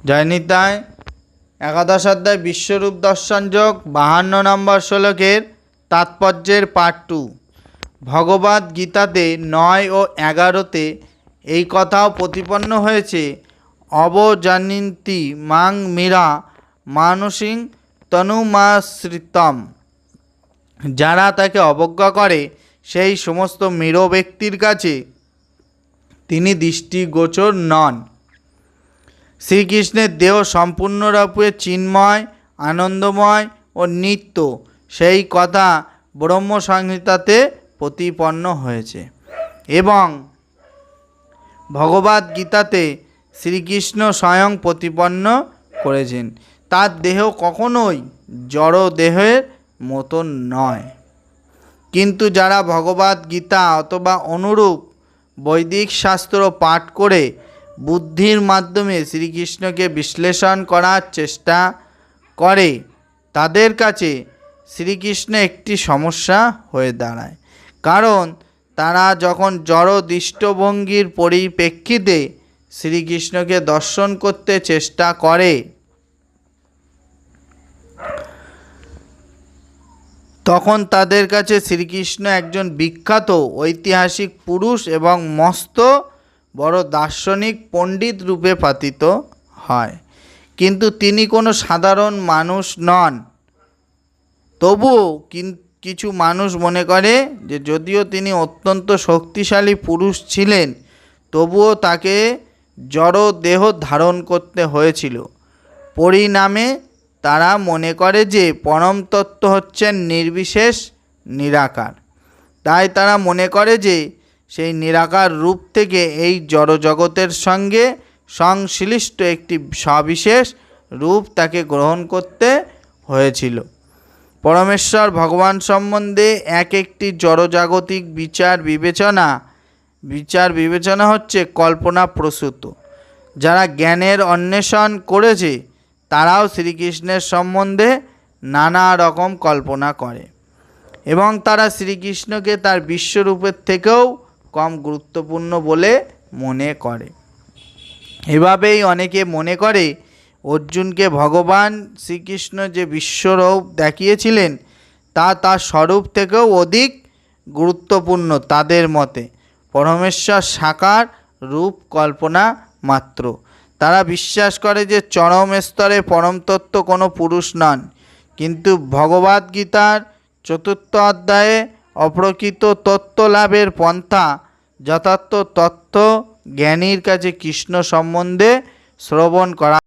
জয়নিতাই একাদশ অধ্যায় বিশ্বরূপ দর্শনযোগ 52 নম্বর শ্লোকের তাৎপর্যের পার্ট 2। ভগবদ্ গীতাতে 9 ও 11তে এই কথাও প্রতিপন্ন হয়েছে, অবজানিন্তি মাং মীরা মানসিং তনুমাশ্রিতম। যারা তাকে অবজ্ঞা করে সেই সমস্ত মীর ব্যক্তির কাছে তিনি দৃষ্টিগোচর নন। শ্রীকৃষ্ণের দেহ সম্পূর্ণরূপে চিন্ময়, আনন্দময় ও নিত্য, সেই কথা ব্রহ্মসংহিতাতে প্রতিপন্ন হয়েছে এবং ভগবদ্ গীতাতে শ্রীকৃষ্ণ স্বয়ং প্রতিপন্ন করেছেন। তার দেহ কখনোই জড় দেহের মতন নয়। কিন্তু যারা ভগবদ্ গীতা অথবা অনুরূপ বৈদিক শাস্ত্র পাঠ করে বুদ্ধির মাধ্যমে শ্রীকৃষ্ণকে বিশ্লেষণ করার চেষ্টা করে, তাদের কাছে শ্রীকৃষ্ণ একটি সমস্যা হয়ে দাঁড়ায়। কারণ তারা যখন জড় দৃষ্টভঙ্গির পরিপ্রেক্ষিতে শ্রীকৃষ্ণকে দর্শন করতে চেষ্টা করে, তখন তাদের কাছে শ্রীকৃষ্ণ একজন বিখ্যাত ঐতিহাসিক পুরুষ এবং মস্ত বড় দার্শনিক পণ্ডিত রূপে পাতিত হয়। কিন্তু তিনি কোনো সাধারণ মানুষ নন। তবুও কিছু মানুষ মনে করে যে যদিও তিনি অত্যন্ত শক্তিশালী পুরুষ ছিলেন, তবুও তাকে জড় দেহ ধারণ করতে হয়েছিল। পরিণামে তারা মনে করে যে পরম তত্ত্ব হচ্ছেন নির্বিশেষ নিরাকার। তাই তারা মনে করে যে সেই নিরাকার রূপ থেকে এই জড়জগতের সঙ্গে সংশ্লিষ্ট একটি সবিশেষ রূপ তাকে গ্রহণ করতে হয়েছিল। পরমেশ্বর ভগবান সম্বন্ধে একটি জড়জাগতিক বিচার বিবেচনা হচ্ছে কল্পনা প্রসূত। যারা জ্ঞানের অন্বেষণ করেছে তারাও শ্রীকৃষ্ণের সম্বন্ধে নানা রকম কল্পনা করে এবং তারা শ্রীকৃষ্ণকে তার বিশ্বরূপের থেকেও কম গুরুত্বপূর্ণ বলে মনে করে। এভাবেই অনেকে মনে করে অর্জুনকে ভগবান শ্রীকৃষ্ণ যে বিশ্বরূপ দেখিয়েছিলেন তা তার স্বরূপ থেকেও অধিক গুরুত্বপূর্ণ। তাদের মতে পরমেশ্বর সাকার রূপ কল্পনা মাত্র। তারা বিশ্বাস করে যে চরম স্তরে পরমতত্ত্ব কোনো পুরুষ নন। কিন্তু ভগবদ্ গীতার 4th অধ্যায়ে অপ্রকৃত তত্ত্ব লাভের পন্থা যথার্থ তত্ত্ব জ্ঞানীর কাছে কৃষ্ণ সম্বন্ধে শ্রবণ করা।